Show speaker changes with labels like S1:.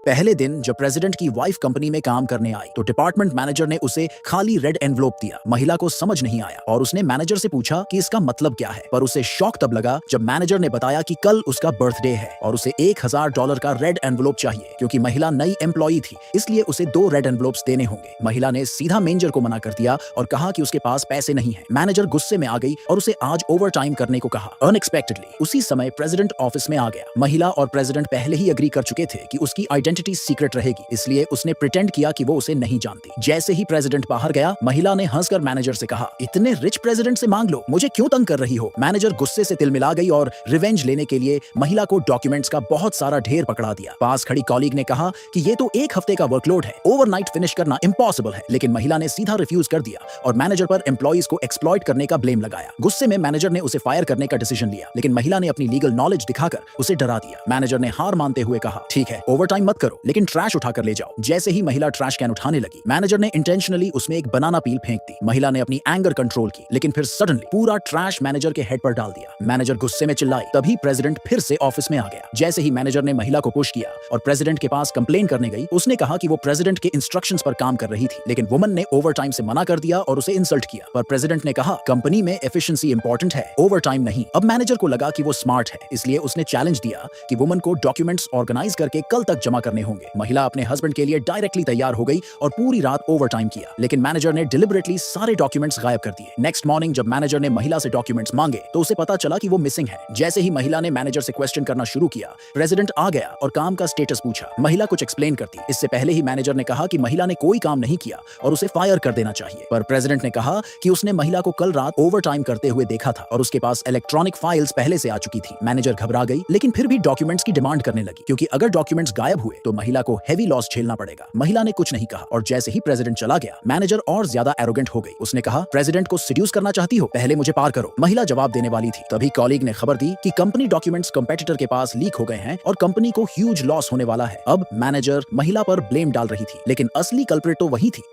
S1: पहले दिन जब प्रेसिडेंट की वाइफ कंपनी में काम करने आई तो डिपार्टमेंट मैनेजर ने उसे खाली रेड एनवलप दिया। महिला को समझ नहीं आया और उसने मैनेजर से पूछा कि इसका मतलब क्या है, पर उसे शॉक तब लगा जब मैनेजर ने बताया कि कल उसका बर्थडे है और उसे $1000 का रेड एनवलप चाहिए क्योंकि महिला नई एम्प्लॉई थी, इसलिए उसे 2 रेड एनवलप्स देने होंगे। महिला ने सीधा मैनेजर को मना कर दिया और कहा कि उसके पास पैसे नहीं है। मैनेजर गुस्से में आ गई और उसे आज ओवर टाइम करने को कहा। अनएक्सपेक्टेडली उसी समय प्रेसिडेंट ऑफिस में आ गया। महिला और प्रेसिडेंट पहले ही एग्री कर चुके थे कि उसकी आइडेंटिटी सीक्रेट रहेगी, इसलिए उसने प्रिटेंड किया कि वो उसे नहीं जानती। जैसे ही प्रेसिडेंट बाहर गया, महिला ने हंसकर मैनेजर से कहा, इतने रिच प्रेसिडेंट से मांग लो, मुझे क्यों तंग कर रही हो। मैनेजर गुस्से से तिलमिला गई और रिवेंज लेने के लिए महिला को डॉक्यूमेंट्स का बहुत सारा ढेर पकड़ा दिया। पास खड़ी कॉलीग ने कहा कि ये तो 1 हफ्ते का वर्कलोड है, ओवरनाइट फिनिश करना इम्पॉसिबल है, लेकिन महिला ने सीधा रिफ्यूज कर दिया और मैनेजर पर एम्प्लॉइज को एक्सप्लॉइट करने का ब्लेम लगाया। गुस्से में मैनेजर ने उसे फायर करने का डिसीजन लिया, लेकिन महिला ने अपनी लीगल नॉलेज दिखाकर उसे डरा दिया। मैनेजर ने हार मानते हुए कहा, ठीक है, ओवरटाइम मत करो, लेकिन ट्रैश उठाकर ले जाओ। जैसे ही महिला ट्रैश कैन उठाने लगी, मैनेजर ने इंटेंशनली उसमें एक बनाना पील फेंक दी। महिला ने अपनी एंगर कंट्रोल की, लेकिन फिर सडनली पूरा ट्रैश मैनेजर के हेड पर डाल दिया। मैनेजर गुस्से में चिल्लाई, तभी प्रेसिडेंट फिर से ऑफिस में आ गया। जैसे ही मैनेजर ने महिला को पुश किया और प्रेसिडेंट के पास कंप्लेन करने गई, उसने कहा कि वो प्रेसिडेंट के इंस्ट्रक्शंस पर काम कर रही थी, लेकिन वुमन ने ओवरटाइम से मना कर दिया और उसे इंसल्ट किया। पर प्रेसिडेंट ने कहा, कंपनी में एफिशिएंसी इंपॉर्टेंट है, ओवरटाइम नहीं। अब मैनेजर को लगा कि वो स्मार्ट है, इसलिए उसने चैलेंज दिया कि वुमन को डॉक्यूमेंट्स ऑर्गेनाइज करके कल तक जमा करने होंगे। महिला अपने हस्बैंड के लिए डायरेक्टली तैयार हो गई और पूरी रात ओवरटाइम किया, लेकिन मैनेजर ने डिलिबरेटली सारे डॉक्यूमेंट्स गायब कर दिए। नेक्स्ट मॉर्निंग जब मैनेजर ने महिला से डॉक्यूमेंट्स मांगे तो उसे पता चला कि वो मिसिंग है। जैसे ही महिला ने मैनेजर से क्वेश्चन करना शुरू किया, प्रेसिडेंट आ गया और काम का स्टेटस पूछा। महिला कुछ एक्सप्लेन करती, इससे पहले ही मैनेजर ने कहा कि महिला ने कोई काम नहीं किया और उसे फायर कर देना चाहिए। पर प्रेसिडेंट ने कहा कि उसने महिला को कल रात ओवरटाइम करते हुए देखा था और उसके पास इलेक्ट्रॉनिक फाइल्स पहले से आ चुकी थी। मैनेजर घबरा गई, लेकिन फिर भी डॉक्यूमेंट्स की डिमांड करने लगी, क्योंकि अगर डॉक्यूमेंट्स गायब हुए तो महिला को हेवी लॉस झेलना पड़ेगा। महिला ने कुछ नहीं कहा और जैसे ही प्रेसिडेंट चला गया, मैनेजर और ज्यादा एरोगेंट हो गई। उसने कहा, प्रेसिडेंट को सीड्यूस करना चाहती हो, पहले मुझे पार करो। महिला जवाब देने वाली थी, तभी कॉलीग ने खबर दी कि कंपनी डॉक्यूमेंट्स कंपेटिटर के पास लीक हो गए हैं और कंपनी को ह्यूज लॉस होने वाला है। अब मैनेजर महिला पर ब्लेम डाल रही थी, लेकिन असली कल्प्रिट तो वही थी।